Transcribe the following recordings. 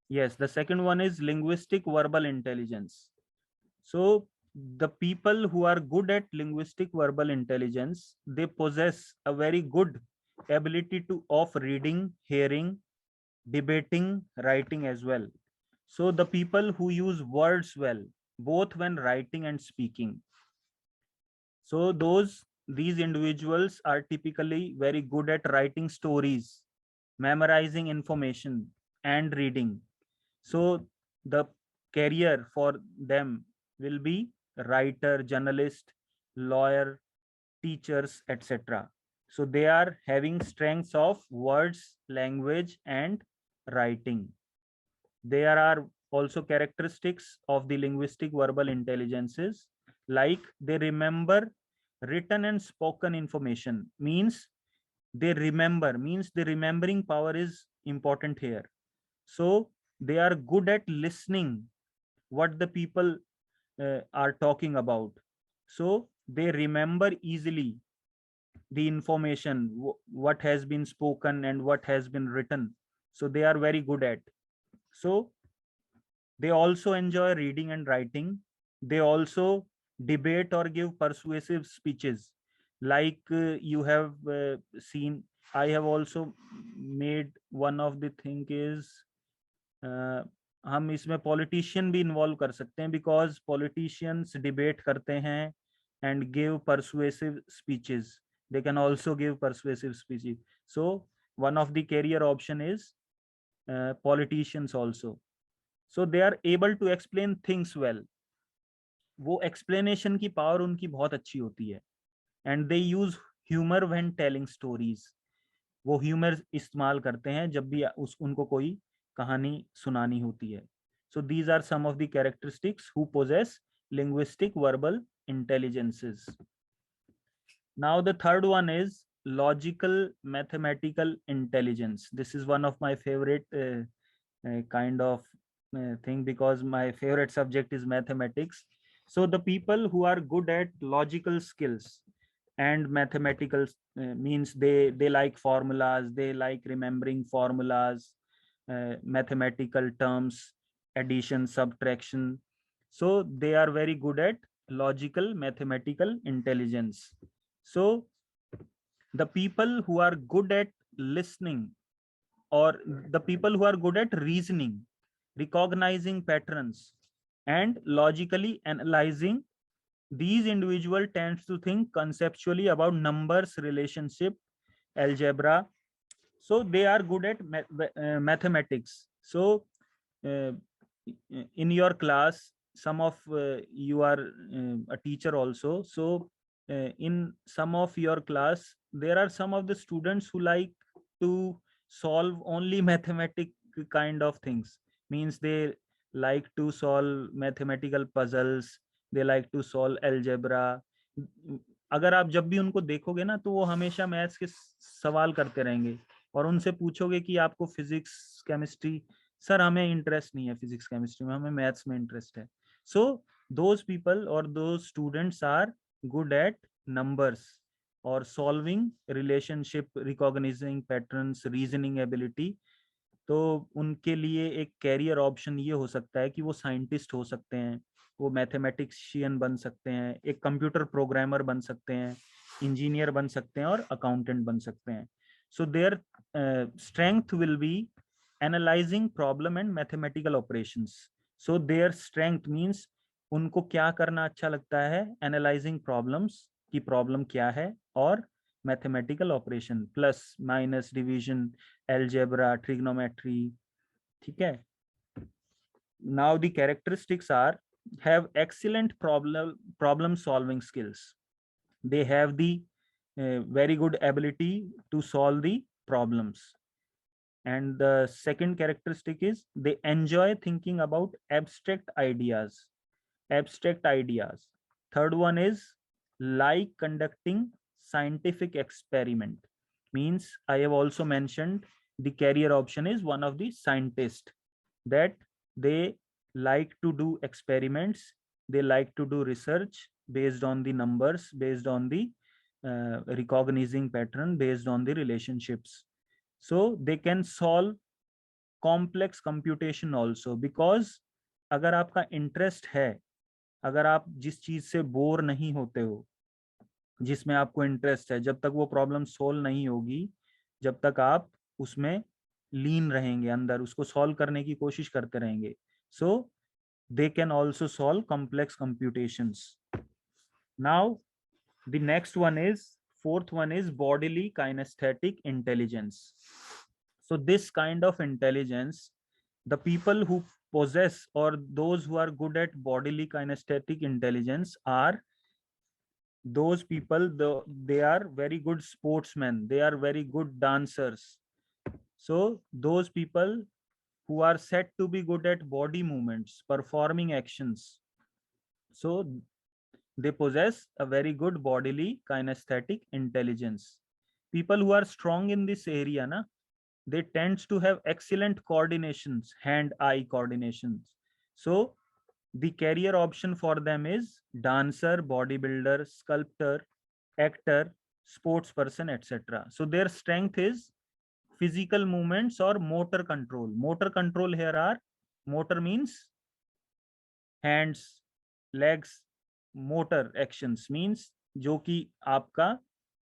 Yes, the second one is linguistic verbal intelligence. So the people who are good at linguistic verbal intelligence, they possess a very good ability to of reading, hearing, debating, writing as well. So the people who use words well, both when writing and speaking. So these individuals are typically very good at writing stories, memorizing information, and reading. So the career for them will be writer, journalist, lawyer, teachers, etc. So they are having strengths of words, language, and writing. There are also characteristics of the linguistic verbal intelligences, like they remember written and spoken information. Means they remember, means the remembering power is important here. So they are good at listening what the people are talking about. So they remember easily the information, what has been spoken and what has been written. So they are very good at. So they also enjoy reading and writing. They also debate or give persuasive speeches. Like you have seen, I have also made one of the thing is uh, हम इसमें politician भी involve कर सकते हैं because politicians debate करते हैं and give persuasive speeches. They can also give persuasive speeches. So one of the career option is politicians also. So they are able to explain things well. वो explanation की power उनकी बहुत अच्छी होती है. And they use humour when telling stories. वो humour इस्तेमाल करते हैं जब भी उस उनको कोई कहानी सुनानी होती है. So these are some of the characteristics who possess linguistic verbal intelligences. Now the third one is logical mathematical intelligence. This is one of my favorite kind of thing because my favorite subject is mathematics. So the people who are good at logical skills and mathematical means they like formulas, they like remembering formulas, mathematical terms, addition, subtraction. So they are very good at logical mathematical intelligence. So the people who are good at listening, or the people who are good at reasoning, recognizing patterns, and logically analyzing, these individual tends to think conceptually about numbers, relationship, algebra. So they are good at mathematics. So uh, in your class, some of you are a teacher also. So in some of your class, there are some of the students who like to solve only mathematic kind of things. Means they like to solve mathematical puzzles, they like to solve algebra. अगर आप जब भी उनको देखोगे ना तो वो हमेशा मैथ्स के सवाल करते रहेंगे. और उनसे पूछोगे कि आपको फिजिक्स केमिस्ट्री, सर हमें इंटरेस्ट नहीं है फिजिक्स केमिस्ट्री में, हमें मैथ्स में इंटरेस्ट है. सो दोज पीपल और those students are good at numbers और solving relationship, recognizing patterns, reasoning ability. तो उनके लिए एक कैरियर ऑप्शन ये हो सकता है कि वो साइंटिस्ट हो सकते हैं, वो मैथमेटिशियन बन सकते हैं, एक कंप्यूटर प्रोग्रामर बन सकते हैं, इंजीनियर बन सकते हैं और अकाउंटेंट बन सकते हैं. So their strength will be analyzing problem and mathematical operations. So their strength means उनको क्या करना अच्छा लगता है, एनालाइजिंग प्रॉब्लम्स की प्रॉब्लम क्या है, और mathematical operation, plus minus, division, algebra, trigonometry. ठीक है. Now the characteristics are have excellent problem solving skills. They have the very good ability to solve the problems. And the second characteristic is they enjoy thinking about abstract ideas. Abstract ideas. Third one is like conducting scientific experiment. Means I have also mentioned the career option is one of the scientist, that they like to do experiments, they like to do research based on the numbers, based on the recognizing pattern, based on the relationships. So they can solve complex computation also, because अगर आपका interest है, अगर आप जिस चीज से bore नहीं होते हो, जिसमें आपको इंटरेस्ट है, जब तक वो प्रॉब्लम सोल्व नहीं होगी, जब तक आप उसमें लीन रहेंगे, अंदर उसको सॉल्व करने की कोशिश करते रहेंगे, so they can also solve complex computations. Now the next one is, fourth one is bodily kinesthetic intelligence. So this kind of intelligence, the people who possess, or those who are good at bodily kinesthetic intelligence, are those people, they are very good sportsmen, they are very good dancers. So those people who are said to be good at body movements, performing actions, so they possess a very good bodily kinesthetic intelligence. People who are strong in this area, na, they tends to have excellent coordinations, hand-eye coordinations. So the career option for them is dancer, bodybuilder, sculptor, actor, sports person, etc. So their strength is physical movements or motor control. Motor control here are, motor means hands, legs, motor actions means जो कि आपका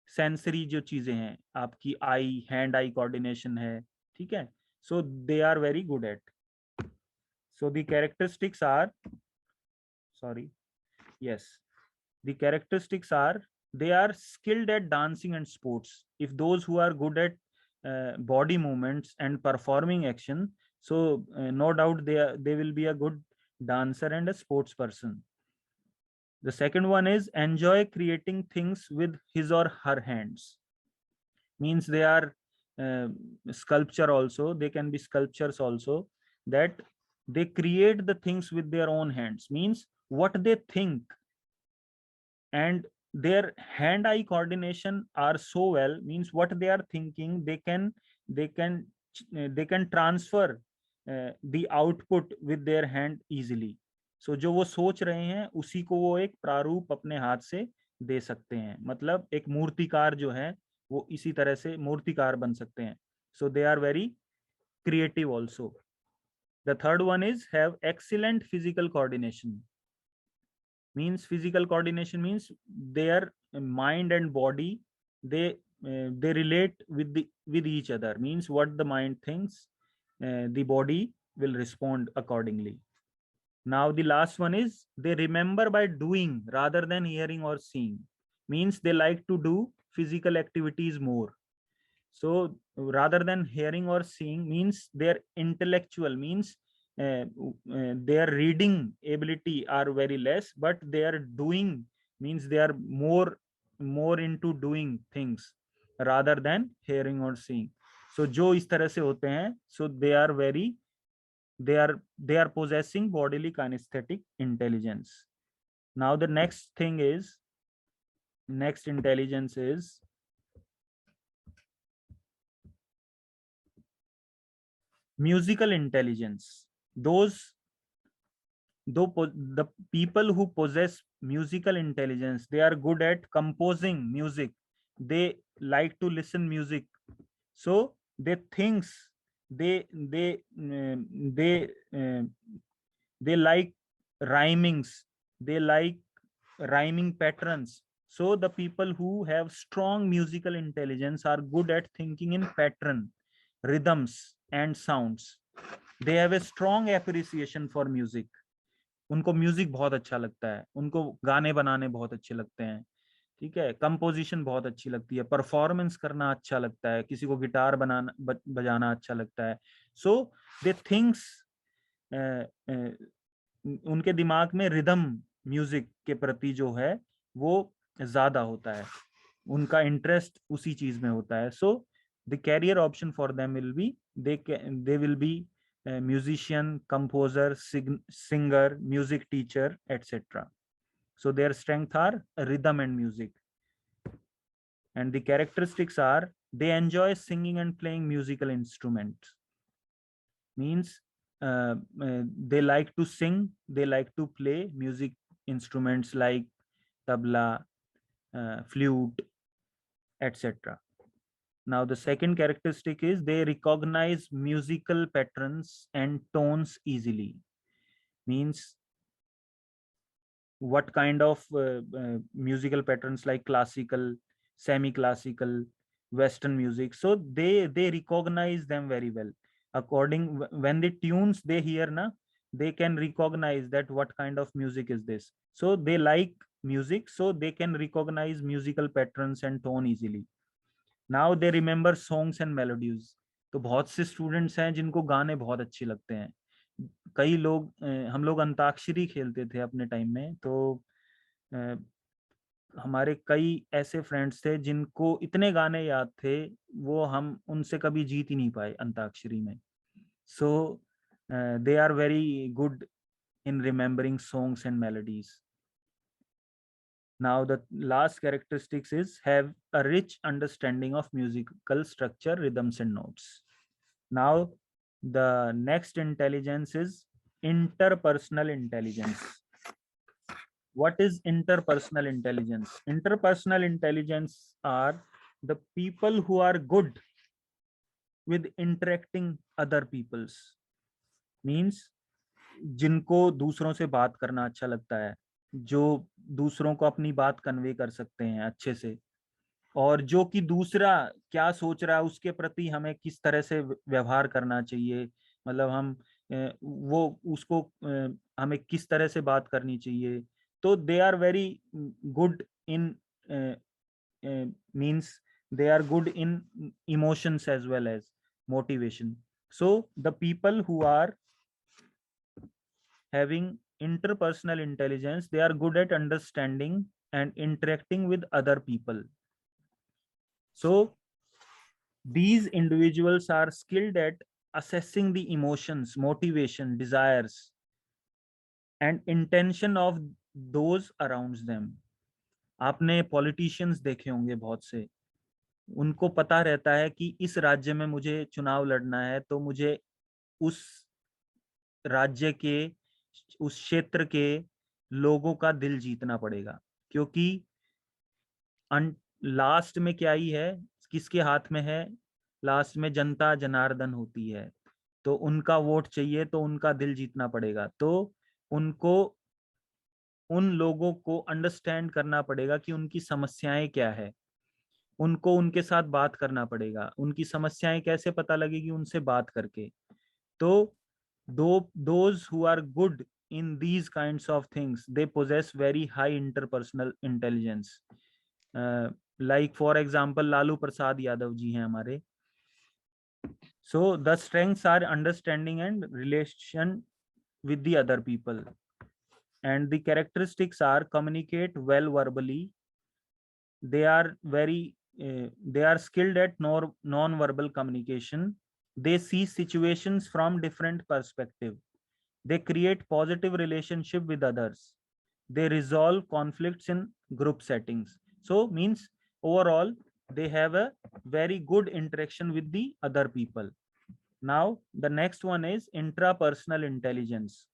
sensory जो चीजें हैं, आपकी आई hand eye coordination है, ठीक है. So they are very good at. So the characteristics are, sorry, yes, the characteristics are, they are skilled at dancing and sports. If those who are good at body movements and performing action, so no doubt they will be a good dancer and a sports person. The second one is enjoy creating things with his or her hands. Means they are sculpture also, they can be sculptures also, that they create the things with their own hands, means what they think, and their hand eye coordination are so well, means what they are thinking, they can transfer the output with their hand easily. So जो वो सोच रहे हैं उसी को वो एक प्रारूप अपने हाथ से दे सकते हैं, मतलब एक मूर्तिकार जो है वो इसी तरह से मूर्तिकार बन सकते हैं. So they are very creative also. The third one is have excellent physical coordination. Means physical coordination means their mind and body, they relate with each other, means what the mind thinks, the body will respond accordingly. Now the last one is they remember by doing rather than hearing or seeing, means they like to do physical activities more. So rather than hearing or seeing, means their intellectual, means their reading ability are very less, but they are doing, means they are more into doing things rather than hearing or seeing. So जो इस तरह से होते हैं, so they are very, they are possessing bodily kinesthetic intelligence. Now the next thing is, next intelligence is musical intelligence. The people who possess musical intelligence, they are good at composing music, they like to listen music, so they thinks, they they mm, they they like rhymings, they like rhyming patterns. So the people who have strong musical intelligence are good at thinking in pattern, rhythms and sounds. They have a strong appreciation for music. उनको music बहुत अच्छा लगता है, उनको गाने बनाने बहुत अच्छे लगते हैं, ठीक है, कंपोजिशन बहुत अच्छी लगती है, परफॉर्मेंस करना अच्छा लगता है, किसी को गिटार बनाना बजाना अच्छा लगता है. सो दे थिंक्स, उनके दिमाग में रिदम म्यूजिक के प्रति जो है वो ज्यादा होता है, उनका इंटरेस्ट उसी चीज में होता है. So the career option for them will be, they will be musician, composer, singer, music teacher, etc. So their strength are rhythm and music. And the characteristics are they enjoy singing and playing musical instruments. Means they like to sing, they like to play music instruments like tabla, flute, etc. Now the second characteristic is they recognize musical patterns and tones easily. Means what kind of musical patterns, like classical, semi classical, western music, so they recognize them very well. According, when the tunes they hear na, they can recognize that what kind of music is this. So they like music, so they can recognize musical patterns and tone easily. Now they remember songs and melodies. तो बहुत से students हैं जिनको गाने बहुत अच्छे लगते हैं. कई लोग हम लोग अंताक्षरी खेलते थे अपने टाइम में, तो अ, हमारे कई ऐसे फ्रेंड्स थे जिनको इतने गाने याद थे, वो हम उनसे कभी जीत ही नहीं पाए अंताक्षरी में. So they are very good in remembering songs and melodies. Now the last characteristics is have a rich understanding of musical structure, rhythms and notes. Now the next intelligence is interpersonal intelligence. What is interpersonal intelligence? Interpersonal intelligence are the people who are good with interacting other peoples. Means जिनको दूसरों से बात करना अच्छा लगता है, जो दूसरों को अपनी बात कन्वे कर सकते हैं अच्छे से, और जो कि दूसरा क्या सोच रहा है उसके प्रति हमें किस तरह से व्यवहार करना चाहिए, मतलब हम वो उसको हमें किस तरह से बात करनी चाहिए. तो they are very good in, means they are good in emotions as well as motivation. So the people who are having interpersonal intelligence, they are good at understanding and interacting with other people. So these individuals are skilled at assessing the emotions, motivation, desires and intention of those around them. आपने politicians देखे होंगे बहुत से, उनको पता रहता है कि इस राज्य में मुझे चुनाव लड़ना है, तो मुझे उस राज्य के, उस क्षेत्र के लोगों का दिल जीतना पड़ेगा, क्योंकि लास्ट में क्या ही है, किसके हाथ में है, लास्ट में जनता जनार्दन होती है, तो उनका वोट चाहिए, तो उनका दिल जीतना पड़ेगा. तो उनको उन लोगों को अंडरस्टैंड करना पड़ेगा कि उनकी समस्याएं क्या है, उनको उनके साथ बात करना पड़ेगा. उनकी समस्याएं कैसे पता लगेगी? उनसे बात करके. तो those who are good in these kinds of things, they possess very high interpersonal intelligence. Like for example Lalu Prasad Yadav ji हैं हमारे. So the strengths are understanding and relation with the other people, and the characteristics are communicate well verbally. They are very they are skilled at non-verbal communication. They see situations from different perspective. They create positive relationship with others. They resolve conflicts in group settings. So means overall they have a very good interaction with the other people. Now the next one is intrapersonal intelligence.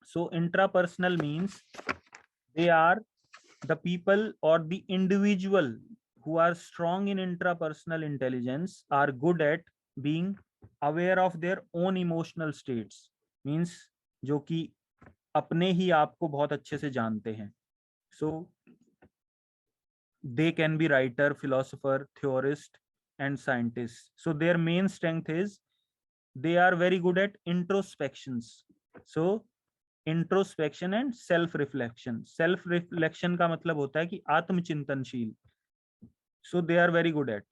So intrapersonal means they are the people or the individual who are strong in intrapersonal intelligence are good at being aware of their own emotional states. Means जो कि अपने ही आप को बहुत अच्छे से जानते हैं. So they can be writer, philosopher, theorist and scientist. So their main strength is they are very good at introspections. So introspection and self reflection. Self reflection का मतलब होता है कि आत्मचिंतनशील. So they are very good at.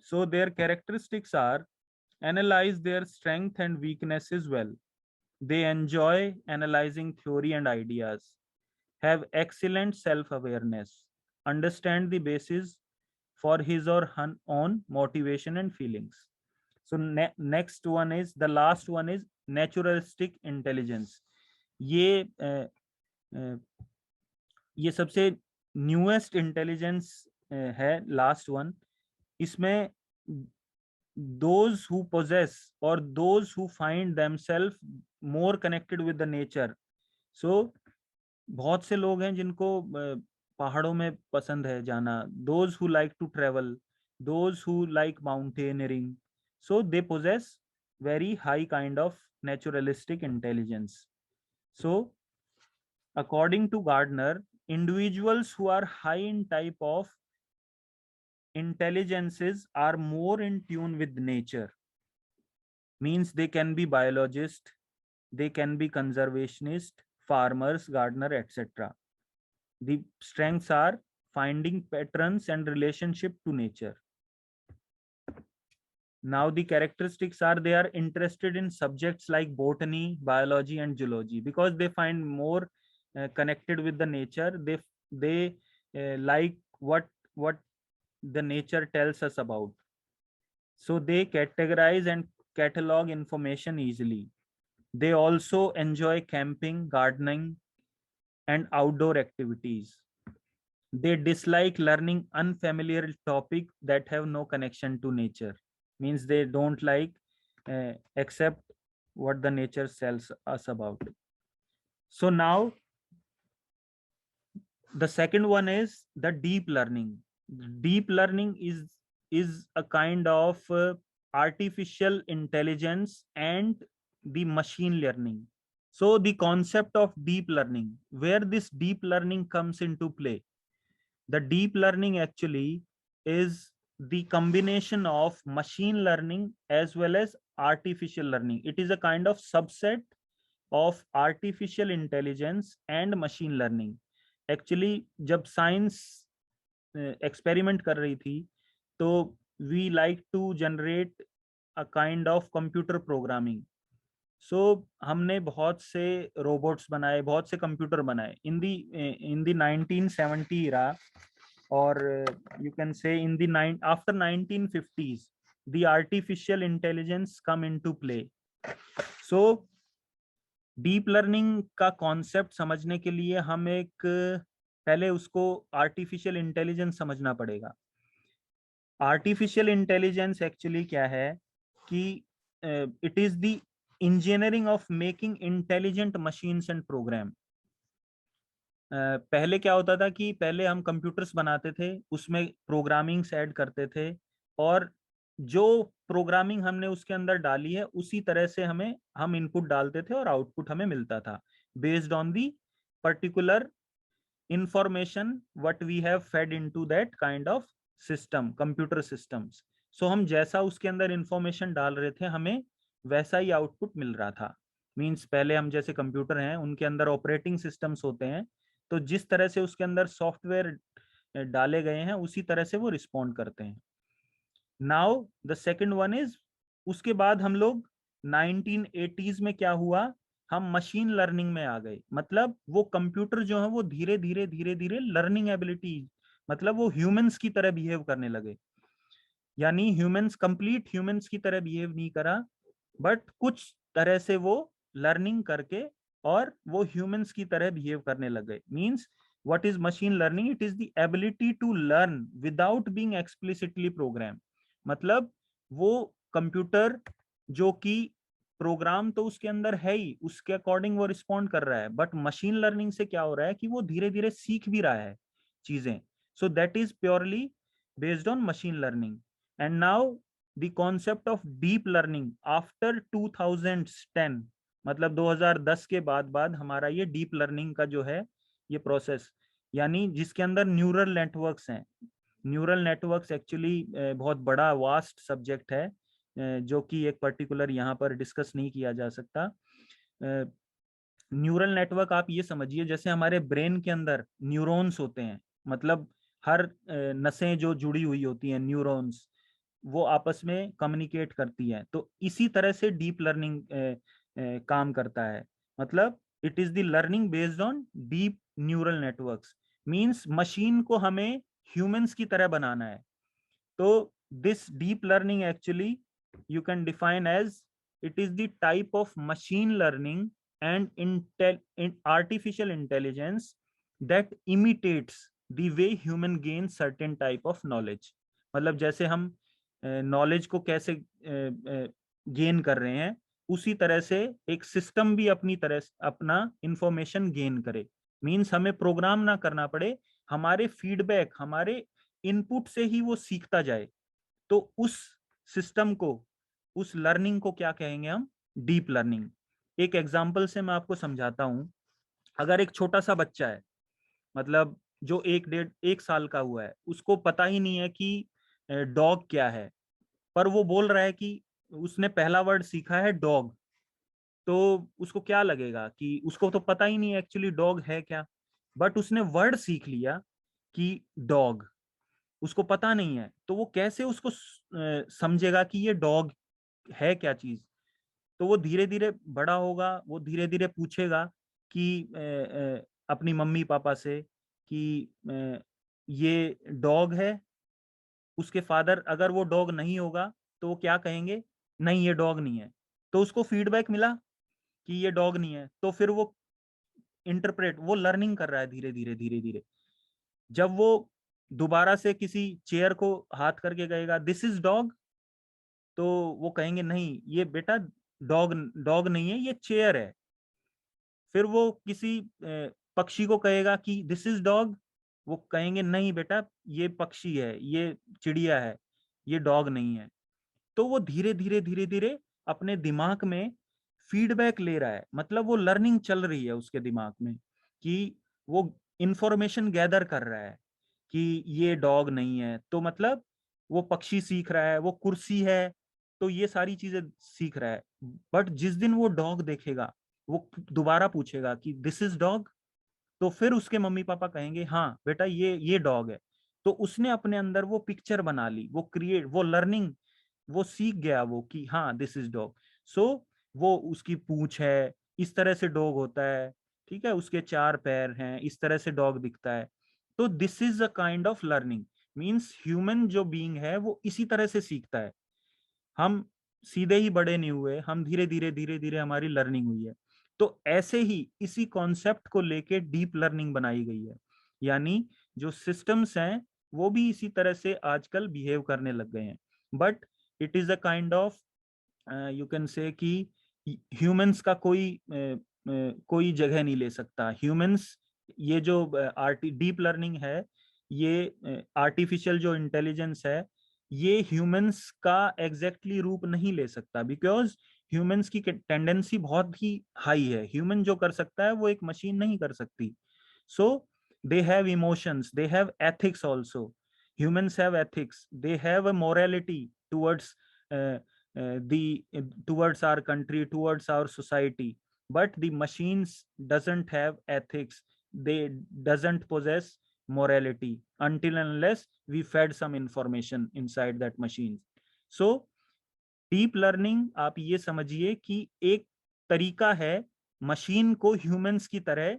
So their characteristics are analyze their strength and weaknesses well. They enjoy analyzing theory and ideas, have excellent self-awareness, understand the basis for his or her own motivation and feelings. So next one is, the last one is naturalistic intelligence. ये ये सबसे newest intelligence है, last one. इसमें those who possess or those who find themselves more connected with the nature. So बहुत से लोग हैं जिनको पहाड़ों में पसंद है जाना. those who like to travel, those who like mountaineering. So they possess very high kind of naturalistic intelligence. So according to Gardner, individuals who are high in type of intelligences are more in tune with nature. Means they can be biologist, they can be conservationist, farmers, gardener, etc. The strengths are finding patterns and relationship to nature. Now the characteristics are they are interested in subjects like botany, biology, and geology because they find more connected with the nature. They like what the nature tells us about. So they categorize and catalog information easily. They also enjoy camping, gardening, and outdoor activities. They dislike learning unfamiliar topic that have no connection to nature. Means they don't like accept what the nature tells us about. So now the second one is the deep learning. Deep learning is a kind of artificial intelligence and the machine learning. So the concept of deep learning, where this deep learning comes into play. The deep learning actually is the combination of machine learning as well as artificial learning. It is a kind of subset of artificial intelligence and machine learning. Actually जब science experiment कर रही थी तो we like to generate a kind of computer programming. So हमने बहुत से robots बनाए, बहुत से कंप्यूटर बनाए in the 1970 era, or you can say in the after 1950s the artificial intelligence come into play. So deep learning का concept समझने के लिए हम एक पहले उसको आर्टिफिशियल इंटेलिजेंस समझना पड़ेगा. आर्टिफिशियल इंटेलिजेंस एक्चुअली क्या है कि it is the engineering of making intelligent machines and program. पहले क्या होता था कि पहले हम कंप्यूटर्स बनाते थे, उसमें प्रोग्रामिंग्स ऐड करते थे और जो प्रोग्रामिंग हमने उसके अंदर डाली है उसी तरह से हम इनपुट डालते थे और आउटपुट हमें मिलता था based on the particular information what we have fed into that kind of system, computer systems. So हम जैसा उसके अंदर इंफॉर्मेशन डाल रहे थे हमें वैसा ही आउटपुट मिल रहा था. मीन्स पहले हम जैसे कंप्यूटर हैं उनके अंदर ऑपरेटिंग सिस्टम्स होते हैं, तो जिस तरह से उसके अंदर सॉफ्टवेयर डाले गए हैं उसी तरह से वो रिस्पॉन्ड करते हैं. Now the second one is, उसके बाद हम लोग 1980s में क्या हुआ, हम मशीन लर्निंग में आ गए. मतलब वो कंप्यूटर जो है वो धीरे धीरे धीरे धीरे लर्निंग एबिलिटी, मतलब वो ह्यूमंस की तरह बिहेव करने लगे. यानी ह्यूमंस, कंप्लीट ह्यूमंस की तरह बिहेव नहीं करा, बट कुछ तरह से वो लर्निंग करके और वो ह्यूमंस की तरह बिहेव करने लगे. Means what is machine learning? It is the ability to learn without being explicitly program. मतलब वो कंप्यूटर जो कि प्रोग्राम तो उसके अंदर है ही, उसके अकॉर्डिंग वो रिस्पॉन्ड कर रहा है, बट मशीन लर्निंग से क्या हो रहा है कि वो धीरे धीरे सीख भी रहा है चीजें. सो that is purely based on machine learning. And now the concept of deep learning after 2010, मतलब 2010 के बाद हमारा ये डीप लर्निंग का जो है ये प्रोसेस, यानी जिसके अंदर न्यूरल नेटवर्क्स हैं. न्यूरल नेटवर्क्स एक्चुअली बहुत बड़ा वास्ट सब्जेक्ट है जो कि एक पर्टिकुलर यहाँ पर डिस्कस नहीं किया जा सकता. न्यूरल नेटवर्क आप ये समझिए जैसे हमारे ब्रेन के अंदर न्यूरॉन्स होते हैं, मतलब हर नसें जो जुड़ी हुई होती हैं, न्यूरॉन्स, वो आपस में कम्युनिकेट करती हैं. तो इसी तरह से डीप लर्निंग काम करता है. मतलब it is the learning based on deep neural networks. Means machine को हमें ह्यूमंस की तरह बनाना है. तो this deep learning actually you can define as it is the type of machine learning and artificial intelligence that imitates the way human gains certain type of knowledge. मतलब जैसे हम knowledge को कैसे गेन कर रहे हैं उसी तरह से एक सिस्टम भी अपनी तरह अपना इंफॉर्मेशन गेन करे. मींस हमें प्रोग्राम ना करना पड़े, हमारे फीडबैक, हमारे इनपुट से ही वो सीखता जाए. तो उस सिस्टम को, उस लर्निंग को क्या कहेंगे हम? Deep learning. एक एग्जांपल से मैं आपको समझाता हूं। अगर एक छोटा सा बच्चा है, मतलब जो 1 साल का हुआ है, उसको पता ही नहीं है कि डॉग क्या है, पर वो बोल रहा है कि उसने पहला वर्ड सीखा है डॉग, तो उसको क्या लगेगा कि उसको तो पता ही नहीं है एक्चुअली डॉग है क्या, बट उसने वर्ड सीख लिया कि डॉग, उसको पता नहीं है, तो वो कैसे उसको समझेगा कि ये डॉग है क्या चीज? तो वो धीरे धीरे बड़ा होगा, वो धीरे धीरे पूछेगा कि अपनी मम्मी पापा से कि ये डॉग है। उसके फादर अगर वो डॉग नहीं होगा तो वो क्या कहेंगे? नहीं, ये डॉग नहीं है। तो उसको फीडबैक मिला कि ये डॉग नहीं है, तो फिर वो इंटरप्रेट, वो लर्निंग कर रहा है धीरे धीरे धीरे धीरे। जब वो दोबारा से किसी चेयर को हाथ करके कहेगा दिस इज डॉग, तो वो कहेंगे नहीं ये बेटा डॉग डॉग नहीं है, ये चेयर है। फिर वो किसी पक्षी को कहेगा कि दिस इज डॉग, वो कहेंगे नहीं बेटा ये पक्षी है, ये चिड़िया है, ये डॉग नहीं है। तो वो धीरे धीरे धीरे धीरे अपने दिमाग में फीडबैक ले रहा है, मतलब वो लर्निंग चल रही है उसके दिमाग में कि वो इंफॉर्मेशन गैदर कर रहा है कि ये डॉग नहीं है, तो मतलब वो पक्षी सीख रहा है, वो कुर्सी है, तो ये सारी चीजें सीख रहा है। बट जिस दिन वो डॉग देखेगा, वो दोबारा पूछेगा कि दिस इज डॉग, तो फिर उसके मम्मी पापा कहेंगे हाँ बेटा ये डॉग है। तो उसने अपने अंदर वो पिक्चर बना ली, वो क्रिएट, वो लर्निंग, वो सीख गया वो कि हाँ दिस इज डॉग। सो वो उसकी पूंछ है, इस तरह से डॉग होता है, ठीक है, उसके 4 पैर हैं, इस तरह से डॉग दिखता है। तो this is a kind of learning. Means human जो बीइंग है वो इसी तरह से सीखता है। हम सीधे ही बड़े नहीं हुए, हम धीरे धीरे धीरे धीरे हमारी लर्निंग हुई है। तो ऐसे ही इसी कॉन्सेप्ट को लेके डीप लर्निंग बनाई गई है, यानी जो सिस्टम्स हैं वो भी इसी तरह से आजकल बिहेव करने लग गए हैं। But it is a kind of, you can say कि ह्यूमंस का कोई जगह नहीं ले सकता। ह्यूमंस, ये जो डीप लर्निंग है, ये आर्टिफिशियल जो इंटेलिजेंस है, ये ह्यूमंस का एग्जैक्टली रूप नहीं ले सकता, बिकॉज ह्यूमंस की टेंडेंसी बहुत ही हाई है। ह्यूमन जो कर सकता है वो एक मशीन नहीं कर सकती। सो they have emotions, they have ethics also. Humans have ethics, they have a morality towards uh, the towards our country, towards our society. But the machines doesn't have ethics, they doesn't possess morality until unless we fed some information inside that machine. So deep learning आप ये समझिए कि एक तरीका है machine को humans की तरह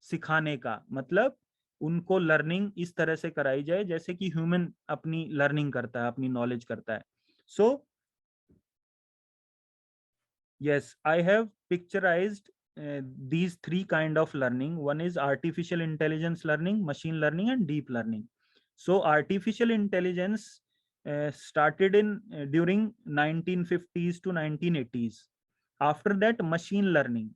सिखाने का, मतलब उनको लर्निंग इस तरह से कराई जाए जैसे कि ह्यूमन अपनी लर्निंग करता है, अपनी नॉलेज करता है। सो yes, I have picturized these 3 kind of learning. One is artificial intelligence learning, machine learning, and deep learning. So artificial intelligence started in during 1950s to 1980s. After that, machine learning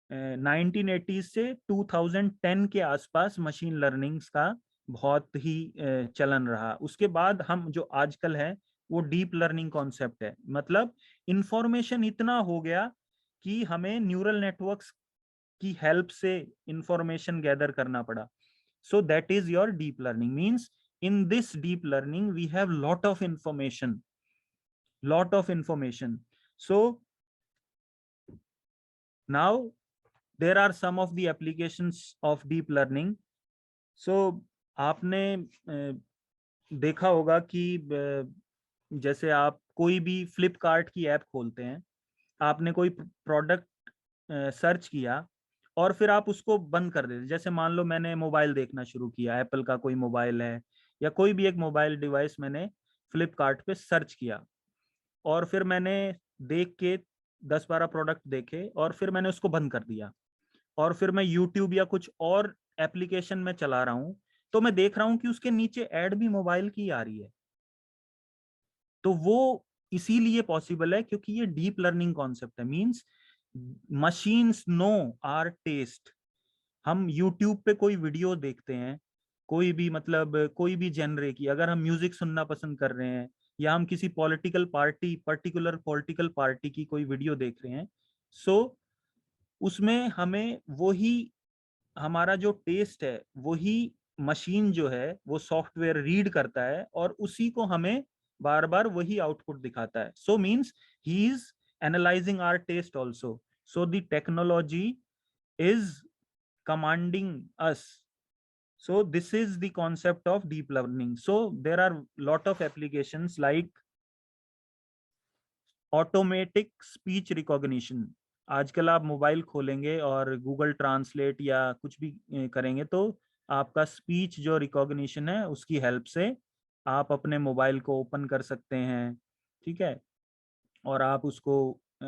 1980s से 2010 के आसपास machine learnings का बहुत ही चलन रहा। उसके बाद हम जो आजकल है वो डीप लर्निंग कॉन्सेप्ट है। मतलब इंफॉर्मेशन इतना हो गया कि हमें न्यूरल नेटवर्क्स की हेल्प से इंफॉर्मेशन गैदर करना पड़ा। सो that is your deep learning. Means in this deep learning we have lot of information. So now there are some of the applications of deep learning. So आपने देखा होगा कि जैसे आप कोई भी फ्लिपकार्ट की ऐप खोलते हैं, आपने कोई प्रोडक्ट सर्च किया और फिर आप उसको बंद कर देते। जैसे मान लो मैंने मोबाइल देखना शुरू किया, एप्पल का कोई मोबाइल है या कोई भी एक मोबाइल डिवाइस मैंने फ्लिपकार्ट पे सर्च किया, और फिर मैंने देख के 10-12 प्रोडक्ट देखे और फिर मैंने उसको बंद कर दिया, और फिर मैं यूट्यूब या कुछ और एप्लीकेशन में चला रहा हूँ, तो मैं देख रहा हूँ कि उसके नीचे ऐड भी मोबाइल की आ रही है। तो वो इसीलिए पॉसिबल है क्योंकि ये डीप लर्निंग कॉन्सेप्ट है। Means machines know our taste. हम यूट्यूब पे कोई वीडियो देखते हैं, कोई भी, मतलब कोई भी जेनरे की, अगर हम म्यूजिक सुनना पसंद कर रहे हैं या हम किसी political party, particular political party की कोई वीडियो देख रहे हैं, सो उसमें हमें वही, हमारा जो टेस्ट है वही मशीन जो है वो सॉफ्टवेयर रीड करता है और उसी को हमें बार बार वही आउटपुट दिखाता है. So means he is analysing our taste also. So the technology is commanding us. So this is the concept of deep learning. So there are lot of applications like automatic speech recognition. आजकल आप mobile खोलेंगे और Google translate या कुछ भी करेंगे तो आपका स्पीच जो रिकॉग्निशन है उसकी हेल्प से आप अपने मोबाइल को ओपन कर सकते हैं. ठीक है, और आप उसको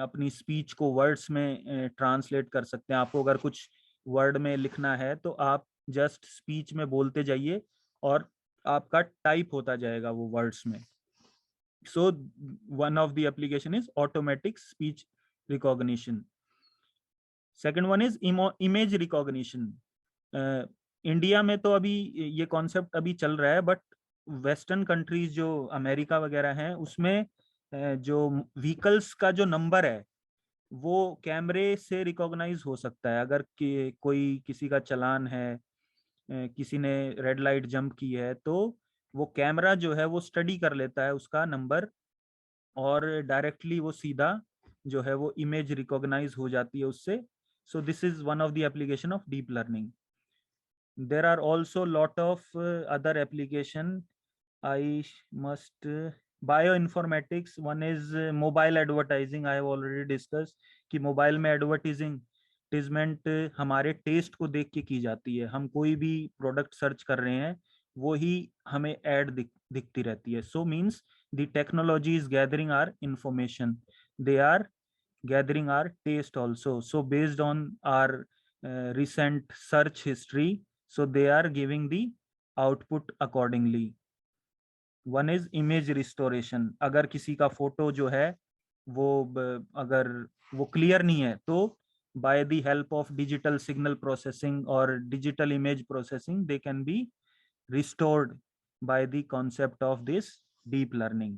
अपनी स्पीच को वर्ड्स में ट्रांसलेट कर सकते हैं. आपको अगर कुछ वर्ड में लिखना है तो आप जस्ट स्पीच में बोलते जाइए और आपका टाइप होता जाएगा वो वर्ड्स में. So one of the application is automatic speech recognition. Second one is image recognition. India में तो अभी ये कॉन्सेप्ट अभी चल रहा है, बट वेस्टर्न कंट्रीज जो अमेरिका वगैरह हैं उसमें जो व्हीकल्स का जो नंबर है वो कैमरे से रिकॉग्नाइज हो सकता है. अगर कोई किसी का चालान है, किसी ने रेड लाइट जंप की है, तो वो कैमरा जो है वो स्टडी कर लेता है उसका नंबर और डायरेक्टली वो सीधा जो है वो इमेज रिकॉग्नाइज हो जाती है उससे. So this is one of the application of deep learning. There are also lot of other application. I must bioinformatics. One is mobile advertising. I have already discussed कि मोबाइल में advertisement हमारे test को देख के की जाती है. हम कोई भी प्रोडक्ट सर्च कर रहे हैं वो ही हमें एड दिखती रहती है. So means the technology is gathering our information, they are gathering our taste also. So based on our recent search history, so they are giving the output accordingly. One is image restoration. अगर किसी का photo जो है वो अगर वो clear नहीं है तो by the help of digital signal processing और digital image processing they can be restored by the concept of this deep learning.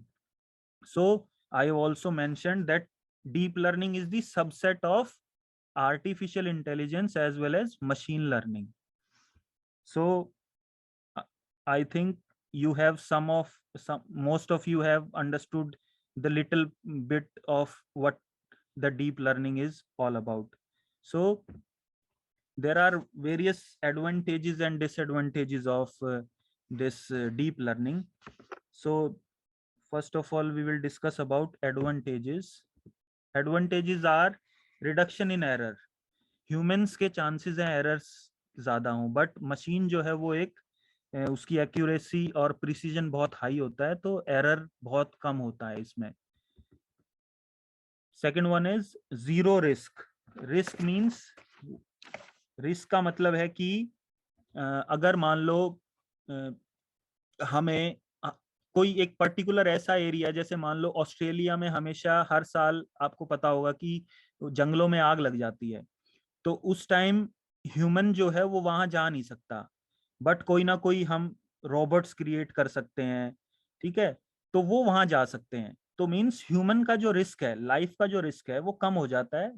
So I have also mentioned that deep learning is the subset of artificial intelligence as well as machine learning. So I think you have some most of you have understood the little bit of what the deep learning is all about. So there are various advantages and disadvantages of this deep learning. So first of all we will discuss about advantages. Advantages are reduction in error. Humans के chances हैं errors ज़्यादा हों, but machine जो है वो एक उसकी accuracy और प्रिसीजन बहुत हाई होता है तो एरर बहुत कम होता है इसमें. Second one is zero risk. Risk means, risk का मतलब है कि अगर मान लो हमें कोई एक पर्टिकुलर ऐसा एरिया, जैसे मान लो ऑस्ट्रेलिया में हमेशा हर साल आपको पता होगा कि जंगलों में आग लग जाती है, तो उस टाइम ह्यूमन जो है वो वहां जा नहीं सकता, बट कोई ना कोई हम रोबोट्स क्रिएट कर सकते हैं. ठीक है, तो वो वहां जा सकते हैं. तो मींस ह्यूमन का जो रिस्क है, लाइफ का जो रिस्क है वो कम हो जाता है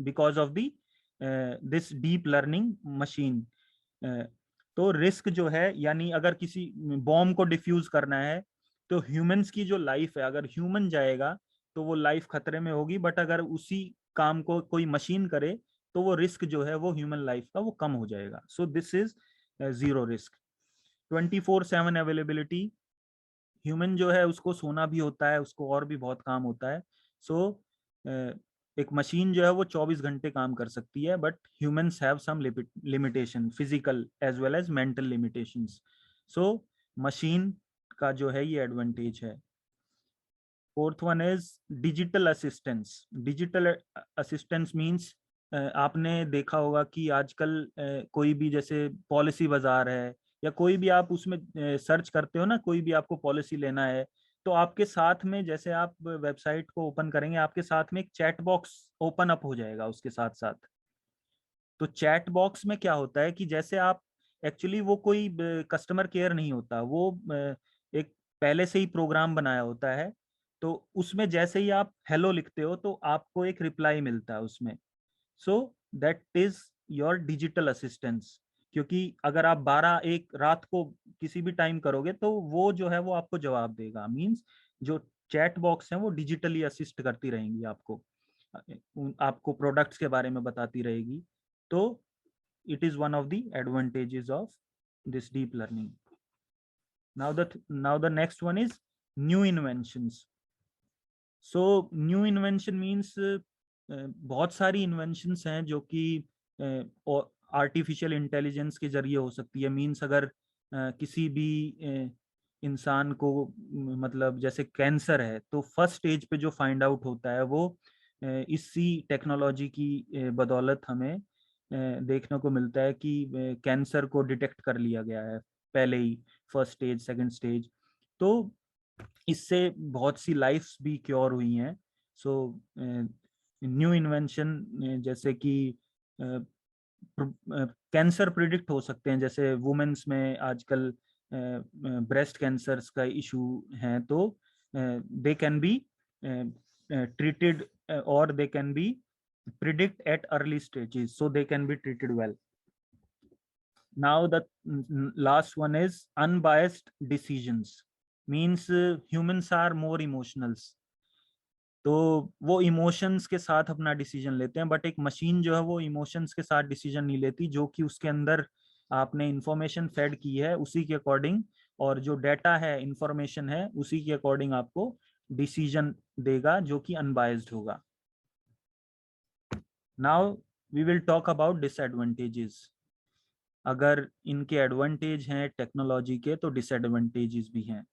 because of the this deep learning machine. तो रिस्क जो है, यानी अगर किसी बॉम्ब को डिफ्यूज करना है तो ह्यूमंस की जो लाइफ है, अगर ह्यूमन जाएगा तो वो लाइफ खतरे में होगी, बट अगर उसी काम को कोई मशीन करे तो वो रिस्क जो है वो ह्यूमन लाइफ का वो कम हो जाएगा. सो this is zero risk. 24/7 availability. Human जो है उसको सोना भी होता है, उसको और भी बहुत काम होता है. सो एक मशीन जो है वो 24 घंटे काम कर सकती है, but humans have some limitation, physical as well as mental limitations. So machine का जो है ये एडवांटेज है. Fourth one is digital assistance. Digital assistance means आपने देखा होगा कि आजकल कोई भी जैसे पॉलिसी बाजार है या कोई भी आप उसमें सर्च करते हो ना, कोई भी आपको पॉलिसी लेना है, तो आपके साथ में जैसे आप वेबसाइट को ओपन करेंगे आपके साथ में एक चैट बॉक्स ओपन अप हो जाएगा उसके साथ साथ. तो चैट बॉक्स में क्या होता है कि जैसे आप एक्चुअली वो कोई कस्टमर केयर नहीं होता, वो एक पहले से ही प्रोग्राम बनाया होता है, तो उसमें जैसे ही आप हेलो लिखते हो तो आपको एक रिप्लाई मिलता है उसमें। सो that is your digital assistance. क्योंकि अगर आप 12-1 रात को किसी भी टाइम करोगे तो वो जो है वो आपको जवाब देगा। मींस जो चैट बॉक्स है वो डिजिटली असिस्ट करती रहेंगी आपको, आपको प्रोडक्ट्स के बारे में बताती रहेगी। तो it is one of the advantages of this deep learning. Now the next one is new inventions. So new invention means बहुत सारी इन्वेंशंस हैं जो कि आर्टिफिशियल इंटेलिजेंस के जरिए हो सकती है। मींस अगर किसी भी इंसान को मतलब जैसे कैंसर है तो फर्स्ट स्टेज पे जो फाइंड आउट होता है वो इसी टेक्नोलॉजी की बदौलत हमें देखने को मिलता है कि कैंसर को डिटेक्ट कर लिया गया है पहले ही, फर्स्ट स्टेज सेकंड स्टेज। तो इससे बहुत सी लाइफ्स भी क्योर हुई हैं। सो न्यू इन्वेंशन जैसे कि कैंसर प्रिडिक्ट हो सकते हैं, जैसे वुमेन्स में आजकल ब्रेस्ट कैंसर्स का इशू है, तो दे can B treated or they can be predict at early stages, so they can be treated well. Now the last one is unbiased decisions. Means humans are more emotionals, तो वो emotions के साथ अपना decision लेते हैं, but एक machine जो है वो इमोशंस के साथ डिसीजन नहीं लेती। जो कि उसके अंदर आपने इंफॉर्मेशन फेड की है उसी के अकॉर्डिंग, और जो डेटा है इंफॉर्मेशन है उसी के अकॉर्डिंग आपको डिसीजन देगा जो कि अनबायस्ड होगा। Now we will talk about disadvantages. अगर इनके एडवांटेज हैं टेक्नोलॉजी के तो डिसएडवांटेजेस भी हैं।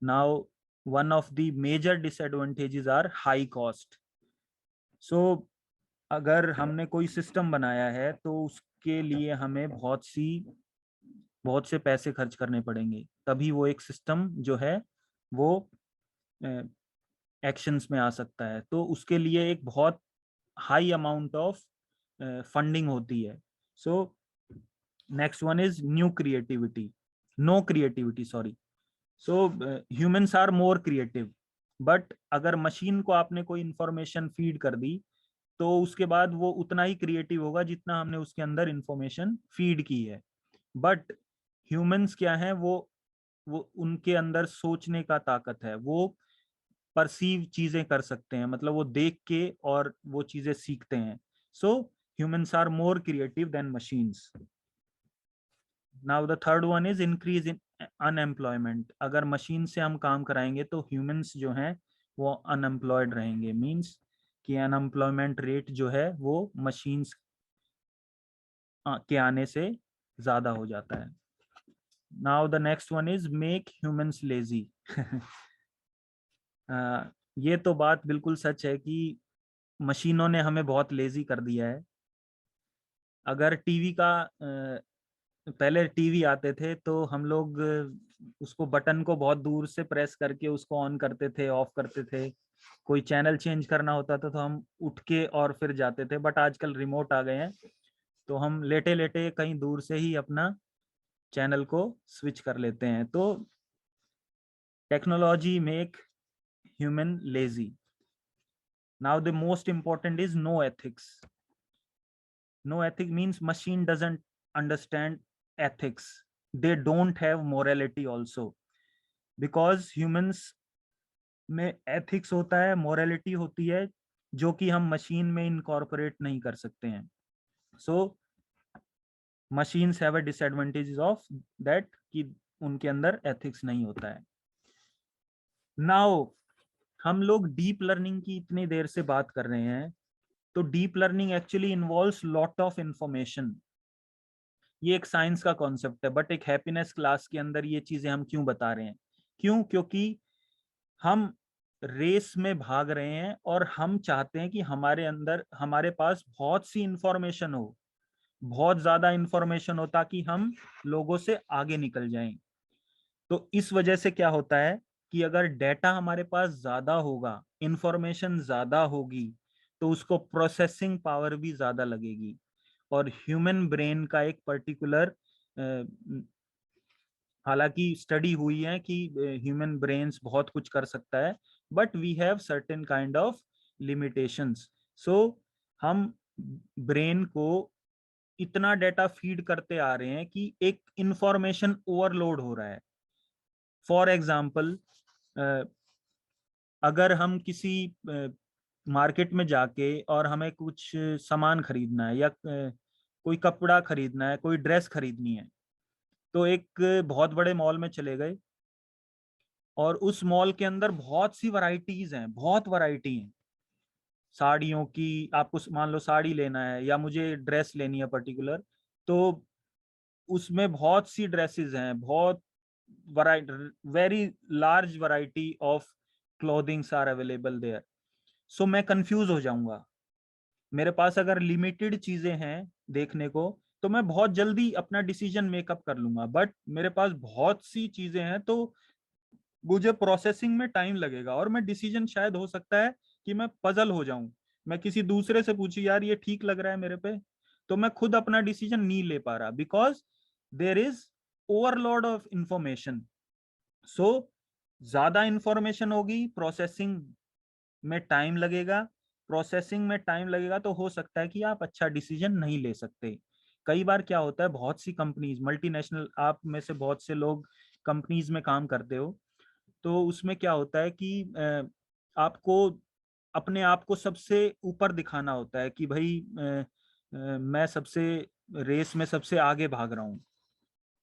Now one of the major disadvantages are high cost. So अगर हमने कोई सिस्टम बनाया है तो उसके लिए हमें बहुत से पैसे खर्च करने पड़ेंगे, तभी वो एक सिस्टम जो है वो एक्शंस में आ सकता है। तो उसके लिए एक बहुत हाई अमाउंट ऑफ फंडिंग होती है। So next one is no creativity sorry. So humans are more creative, but अगर मशीन को आपने कोई इंफॉर्मेशन फीड कर दी तो उसके बाद वो उतना ही क्रिएटिव होगा जितना हमने उसके अंदर इंफॉर्मेशन फीड की है। बट ह्यूमंस क्या है, वो उनके अंदर सोचने का ताकत है, वो परसीव चीजें कर सकते हैं, मतलब वो देख के और वो चीजें सीखते हैं। So humans are more creative than machines. Now the third one is increase in unemployment. अगर मशीन से हम काम कराएंगे तो ह्यूमंस जो हैं वो अनएम्प्लॉयड रहेंगे। मींस कि अनएम्प्लॉयमेंट रेट जो है वो मशीन्स के आने से ज्यादा हो जाता है। Now the next one is make humans lazy. ये तो बात बिल्कुल सच है कि मशीनों ने हमें बहुत लेजी कर दिया है। अगर टीवी का पहले टीवी आते थे तो हम लोग उसको बटन को बहुत दूर से प्रेस करके उसको ऑन करते थे, ऑफ करते थे। कोई चैनल चेंज करना होता था तो हम उठ के और फिर जाते थे, बट आजकल रिमोट आ गए हैं तो हम लेटे लेटे कहीं दूर से ही अपना चैनल को स्विच कर लेते हैं। तो technology make human lazy. Now the most important is no ethics. No ethic means machine doesn't understand ethics, they don't have morality also, because humans में ethics होता है, morality होती है, जो कि हम मशीन में इनकॉर्पोरेट नहीं कर सकते हैं। सो machines have a disadvantages of that कि उनके अंदर ethics नहीं होता है। नाउ हम लोग डीप लर्निंग की इतनी देर से बात कर रहे हैं, तो deep learning actually involves lot of information. ये एक साइंस का कॉन्सेप्ट है, बट एक हैप्पीनेस क्लास के अंदर ये चीजें हम क्यों बता रहे हैं? क्यों? क्योंकि हम रेस में भाग रहे हैं और हम चाहते हैं कि हमारे पास बहुत सी इंफॉर्मेशन हो, बहुत ज्यादा इंफॉर्मेशन हो, ताकि हम लोगों से आगे निकल जाएं। तो इस वजह से क्या होता है कि अगर डेटा हमारे पास ज्यादा होगा, इंफॉर्मेशन ज्यादा होगी, तो उसको प्रोसेसिंग पावर भी ज्यादा लगेगी। और ह्यूमन ब्रेन का एक पर्टिकुलर हालांकि स्टडी हुई है कि ह्यूमन ब्रेन्स बहुत कुछ कर सकता है, but we have certain kind of limitations. So हम ब्रेन को इतना डेटा फीड करते आ रहे हैं कि एक इंफॉर्मेशन ओवरलोड हो रहा है। फॉर एग्जाम्पल, अगर हम किसी मार्केट में जाके और हमें कुछ सामान खरीदना है, या कोई कपड़ा खरीदना है, कोई ड्रेस खरीदनी है, तो एक बहुत बड़े मॉल में चले गए, और उस मॉल के अंदर बहुत सी वैरायटीज हैं, बहुत वैरायटी हैं साड़ियों की। आपको मान लो साड़ी लेना है या मुझे ड्रेस लेनी है पर्टिकुलर, तो उसमें बहुत सी ड्रेसेस हैं, बहुत variety, very large variety of clothings are available there. So मैं कंफ्यूज हो जाऊंगा। मेरे पास अगर लिमिटेड चीजें हैं देखने को, तो मैं बहुत जल्दी अपना डिसीजन मेकअप कर लूंगा, बट मेरे पास बहुत सी चीजें हैं, तो मुझे प्रोसेसिंग में टाइम लगेगा, और मैं डिसीजन शायद हो सकता है कि मैं पजल हो जाऊं। मैं किसी दूसरे से पूछी, यार ये ठीक लग रहा है मेरे पे, तो मैं खुद अपना डिसीजन नहीं ले पा रहा, because there is overload of information. So ज्यादा इंफॉर्मेशन होगी, प्रोसेसिंग में टाइम लगेगा। प्रोसेसिंग में टाइम लगेगा तो हो सकता है कि आप अच्छा डिसीजन नहीं ले सकते। कई बार क्या होता है, बहुत सी कंपनीज, मल्टीनेशनल, आप में से बहुत से लोग कंपनीज में काम करते हो, तो उसमें क्या होता है कि आपको अपने आप को सबसे ऊपर दिखाना होता है कि भाई मैं सबसे, रेस में सबसे आगे भाग रहा हूँ।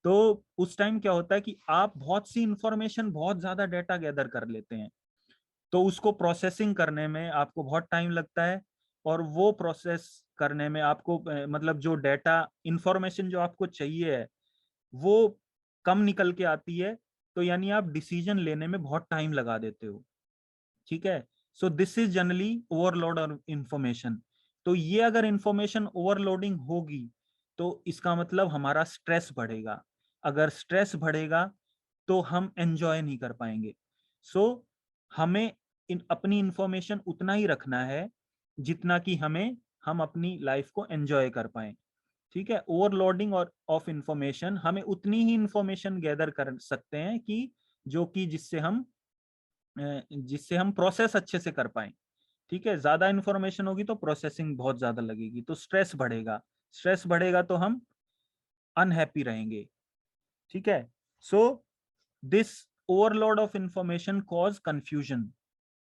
तो उस टाइम क्या होता है कि आप बहुत सी इंफॉर्मेशन, बहुत ज्यादा डेटा गैदर कर लेते हैं, तो उसको प्रोसेसिंग करने में आपको बहुत टाइम लगता है, और वो प्रोसेस करने में आपको मतलब जो डेटा इंफॉर्मेशन जो आपको चाहिए है, वो कम निकल के आती है, तो यानी आप डिसीजन लेने में बहुत टाइम लगा देते हो। ठीक है। सो this is generally overload of information. तो ये अगर इंफॉर्मेशन ओवरलोडिंग होगी, तो इसका मतलब हमारा स्ट्रेस बढ़ेगा। अगर स्ट्रेस बढ़ेगा तो हम एंजॉय नहीं कर पाएंगे। सो हमें अपनी इंफॉर्मेशन उतना ही रखना है जितना कि हम अपनी लाइफ को एंजॉय कर पाए। ठीक है। ओवरलोडिंग और ऑफ इंफॉर्मेशन, हमें उतनी ही इंफॉर्मेशन गैदर कर सकते हैं कि जो कि जिससे हम प्रोसेस अच्छे से कर पाए। ठीक है। ज्यादा इंफॉर्मेशन होगी तो प्रोसेसिंग बहुत ज्यादा लगेगी, तो स्ट्रेस बढ़ेगा। स्ट्रेस बढ़ेगा तो हम अनहैप्पी रहेंगे। ठीक है। So this overload of information cause confusion.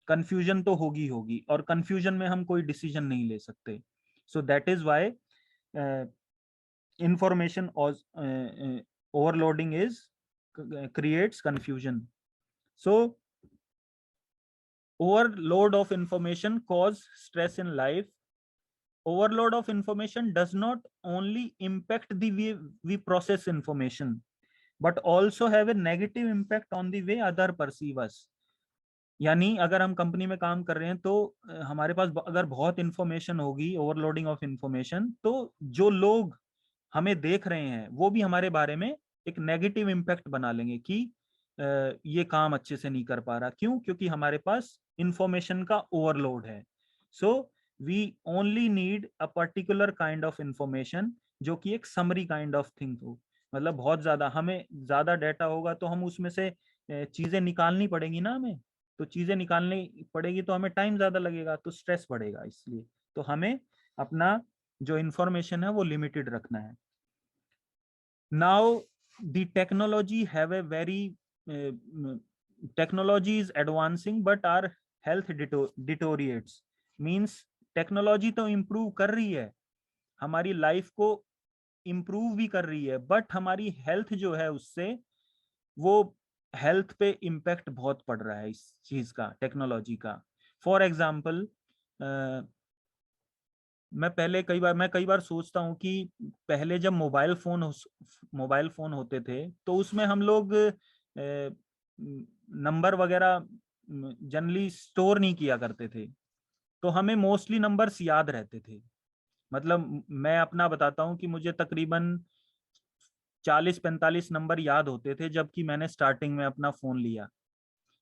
Confusion तो होगी होगी, और कंफ्यूजन में हम कोई डिसीजन नहीं ले सकते। So that is why information overloading is creates confusion. So overload of information cause stress in life. Overload of information does not only impact the way we process information, but also have a negative impact on the way other perceive us. यानी अगर हम company में काम कर रहे हैं, तो हमारे पास अगर बहुत इंफॉर्मेशन होगी, ओवरलोडिंग ऑफ इंफॉर्मेशन, तो जो लोग हमें देख रहे हैं वो भी हमारे बारे में एक नेगेटिव इम्पैक्ट बना लेंगे कि ये काम अच्छे से नहीं कर पा रहा। क्यों? क्योंकि हमारे पास इंफॉर्मेशन का ओवरलोड है। So we only need a particular kind of information, जो कि एक समरी काइंड ऑफ थिंग हो। मतलब बहुत ज्यादा, हमें ज्यादा डाटा होगा तो हम उसमें से चीजें निकालनी पड़ेगी ना हमें, तो चीजें निकालनी पड़ेगी तो हमें टाइम ज्यादा लगेगा, तो स्ट्रेस बढ़ेगा। इसलिए तो हमें अपना जो इंफॉर्मेशन है वो लिमिटेड रखना है। Now the technology have a very technology is advancing, but our health deteriorates. Means technology तो इम्प्रूव कर रही है, हमारी लाइफ को इम्प्रूव भी कर रही है, बट हमारी हेल्थ जो है उससे, वो हेल्थ पे इम्पैक्ट बहुत पड़ रहा है इस चीज का, टेक्नोलॉजी का। फॉर एग्जाम्पल, मैं कई बार सोचता हूँ कि पहले जब मोबाइल फोन होते थे, तो उसमें हम लोग नंबर वगैरह जनरली स्टोर नहीं किया करते थे, तो हमें मोस्टली नंबर्स याद रहते थे। मतलब मैं अपना बताता हूँ कि मुझे तकरीबन 40-45 नंबर याद होते थे जबकि मैंने स्टार्टिंग में अपना फोन लिया।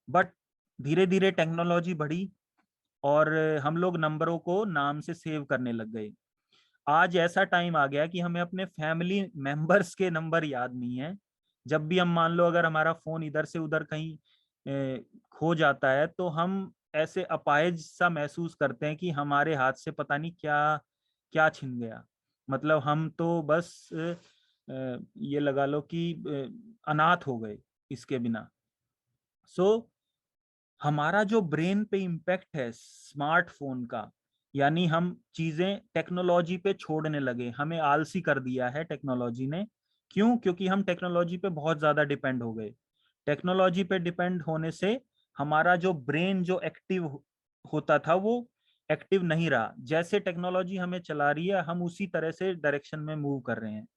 बट धीरे धीरे टेक्नोलॉजी बढ़ी, और हम लोग नंबरों को नाम से सेव करने लग गए। आज ऐसा टाइम आ गया कि हमें अपने फैमिली मेंबर्स के नंबर याद नहीं है, जब भी हम मान लो अगर हमारा फोन इधर से उधर कहीं खो जाता है तो हम ऐसे अपाहिज सा महसूस करते हैं कि हमारे हाथ से पता नहीं क्या क्या छिन गया। मतलब हम तो बस ये लगा लो कि अनाथ हो गए इसके बिना। सो हमारा जो ब्रेन पे इम्पैक्ट है स्मार्टफोन का, यानी हम चीजें टेक्नोलॉजी पे छोड़ने लगे, हमें आलसी कर दिया है टेक्नोलॉजी ने। क्यों? क्योंकि हम टेक्नोलॉजी पे बहुत ज्यादा डिपेंड हो गए। टेक्नोलॉजी पे डिपेंड होने से हमारा जो ब्रेन जो एक्टिव होता था वो एक्टिव नहीं रहा। जैसे टेक्नोलॉजी हमें चला रही है हम उसी तरह से डायरेक्शन में मूव कर रहे हैं।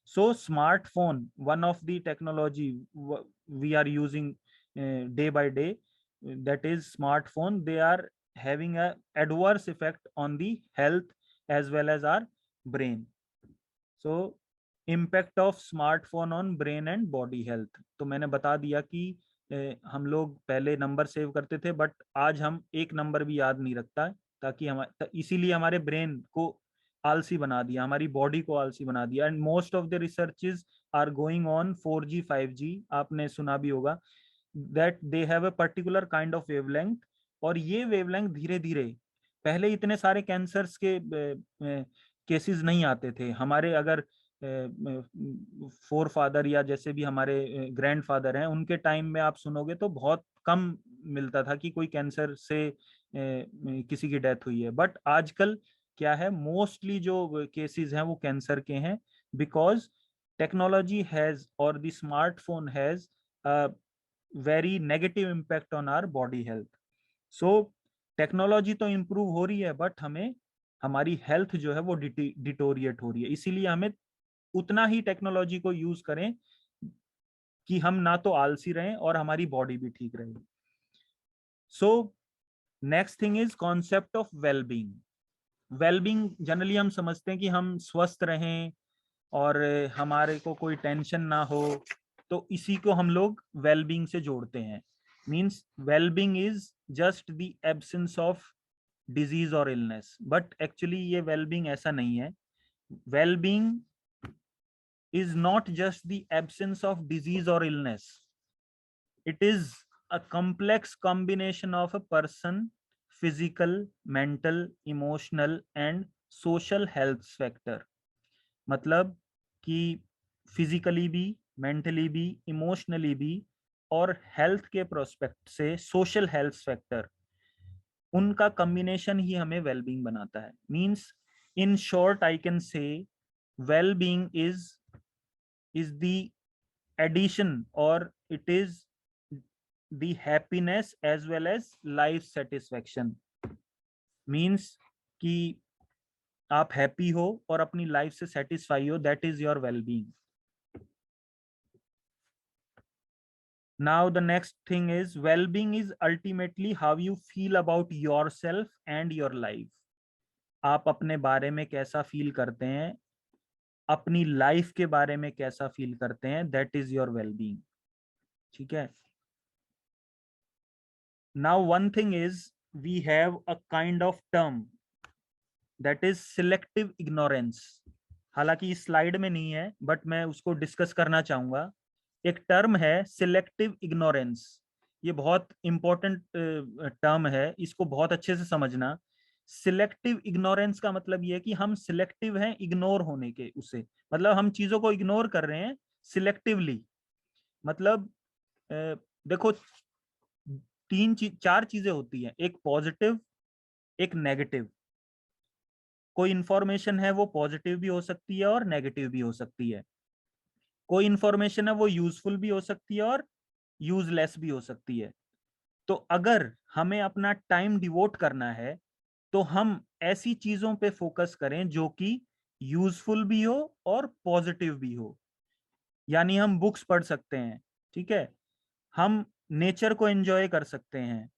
So smartphone one of the technology we are using day by day, that is smartphone, they are having a adverse effect on the health as well as our brain. So impact of smartphone on brain and body health, तो मैंने बता दिया कि हम लोग पहले number save करते थे बट आज हम एक नंबर भी याद नहीं रखता, ताकि हम इसीलिए हमारे ब्रेन को आलसी बना दिया, हमारी बॉडी को आलसी बना दिया। And most of the researches are going on 4G 5G, आपने सुना भी होगा that they have a particular kind of wavelength। और ये वेवलेंथ धीरे धीरे, पहले इतने सारे कैंसर्स के केसेस नहीं आते थे हमारे, अगर फोर फादर या जैसे भी हमारे ग्रैंड फादर हैं उनके टाइम में आप सुनोगे तो बहुत कम मिलता था कि कोई कैंसर से किसी की डेथ हुई है। बट आजकल क्या है, मोस्टली जो केसेस हैं वो कैंसर के हैं, बिकॉज टेक्नोलॉजी हैज और the smartphone has very negative impact on our body health. So technology तो इम्प्रूव हो रही है बट हमें हमारी हेल्थ जो है वो डिटोरिएट हो रही है। इसीलिए हमें उतना ही टेक्नोलॉजी को यूज करें कि हम ना तो आलसी रहें और हमारी बॉडी भी ठीक रहे। So next thing is concept of wellbeing. Wellbeing generally हम समझते हैं कि हम स्वस्थ रहें और हमारे को कोई टेंशन ना हो, तो इसी को हम लोग वेलबींग से जोड़ते हैं। Means wellbeing is just the absence of disease और इलनेस, बट एक्चुअली ये वेलबींग ऐसा नहीं है। Wellbeing is not just the absence of disease or illness, it is a complex combination of a person physical, mental, emotional and social health factor। मतलब कि physically भी, mentally भी, emotionally भी और हेल्थ के प्रोस्पेक्ट से सोशल हेल्थ फैक्टर, उनका combination ही हमें वेलबींग बनाता है। Means in short I can say wellbeing is the addition or it is the happiness as well as life satisfaction। means कि आप हैप्पी हो और अपनी लाइफ से सेटिस्फाई हो, that is your wellbeing. Now the next thing is well-being is ultimately how you feel about yourself and your life। आप अपने बारे में कैसा फील करते हैं, अपनी लाइफ के बारे में कैसा फील करते हैं, दैट इज योर वेलबींग। ठीक है। Now one thing is we have a kind of term that is selective ignorance। हालांकि इस स्लाइड में नहीं है बट मैं उसको डिस्कस करना चाहूंगा। एक टर्म है सिलेक्टिव इग्नोरेंस, ये बहुत इंपॉर्टेंट टर्म है, इसको बहुत अच्छे से समझना। सिलेक्टिव इग्नोरेंस का मतलब ये है कि हम सिलेक्टिव हैं इग्नोर होने के, उससे मतलब हम चीजों को इग्नोर कर रहे हैं सिलेक्टिवली। मतलब देखो चार चीजें होती हैं, एक पॉजिटिव, एक नेगेटिव। कोई इंफॉर्मेशन है वो पॉजिटिव भी हो सकती है और नेगेटिव भी हो सकती है। कोई इंफॉर्मेशन है वो यूजफुल भी हो सकती है और यूजलेस भी हो सकती है। तो अगर हमें अपना टाइम डिवोट करना है तो हम ऐसी चीजों पे फोकस करें जो कि यूजफुल भी हो और पॉजिटिव भी हो। यानी हम बुक्स पढ़ सकते हैं, ठीक है, हम नेचर को एंजॉय कर सकते हैं,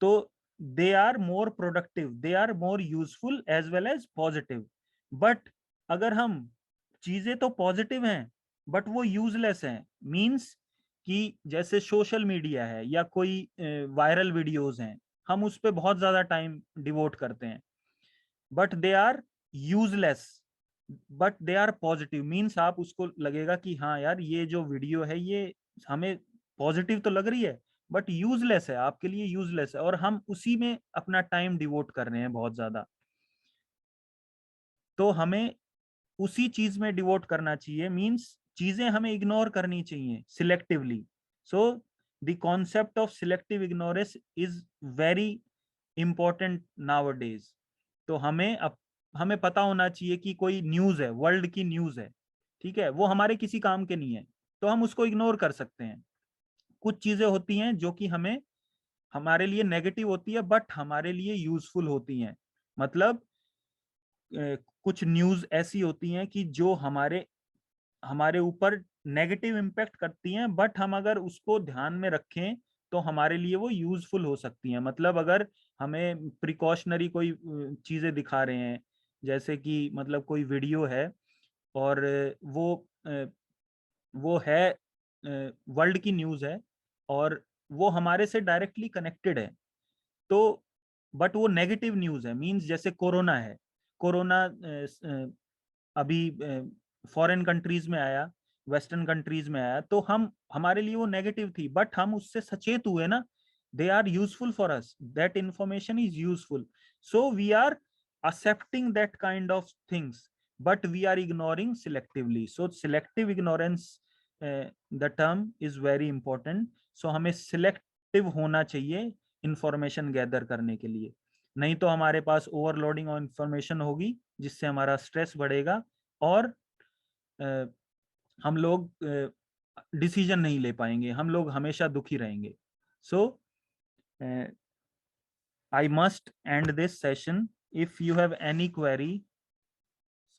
तो they are more productive, they are more useful as well as positive. But अगर हम चीजें तो पॉजिटिव हैं बट वो यूजलेस हैं, मींस कि जैसे सोशल मीडिया है या कोई वायरल वीडियोस हैं, हम उस पर बहुत ज्यादा टाइम डिवोट करते हैं but they are useless, but they are positive, means आप उसको लगेगा कि हाँ यार ये जो वीडियो है ये हमें पॉजिटिव तो लग रही है बट यूजलेस है, आपके लिए यूजलेस है, और हम उसी में अपना टाइम डिवोट कर रहे हैं बहुत ज्यादा। तो हमें उसी चीज में डिवोट करना चाहिए, मीन्स चीजें हमें इग्नोर करनी चाहिए selectively. So the concept of selective ignorance is very important now days. तो हमें पता होना चाहिए कि कोई न्यूज है, वर्ल्ड की न्यूज है, ठीक है, वो हमारे किसी काम के नहीं है, तो हम उसको इग्नोर कर सकते हैं। कुछ चीजें होती हैं जो कि हमारे लिए नेगेटिव होती है बट हमारे लिए यूजफुल होती हैं। मतलब कुछ न्यूज ऐसी होती हैं कि जो हमारे हमारे ऊपर नेगेटिव इम्पैक्ट करती हैं, बट हम अगर उसको ध्यान में रखें तो हमारे लिए वो यूजफुल हो सकती हैं। मतलब अगर हमें प्रिकॉशनरी कोई चीजें दिखा रहे हैं, जैसे कि मतलब कोई वीडियो है और वो है वर्ल्ड की न्यूज है और वो हमारे से डायरेक्टली कनेक्टेड है, तो बट वो नेगेटिव न्यूज है, मींस जैसे कोरोना है, कोरोना अभी फॉरेन कंट्रीज में आया, वेस्टर्न कंट्रीज में आया, तो हम हमारे लिए वो नेगेटिव थी बट हम उससे सचेत हुए ना, they are useful for us, that information is useful, so we are accepting that kind of things but we are ignoring selectively. So selective ignorance, the term is very important. So हमें selective होना चाहिए information gather करने के लिए, नहीं तो हमारे पास overloading of information होगी जिससे हमारा स्ट्रेस बढ़ेगा और हम लोग डिसीजन नहीं ले पाएंगे, हम लोग हमेशा दुखी रहेंगे। So I must end this session, if you have any query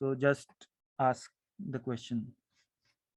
so just ask the question.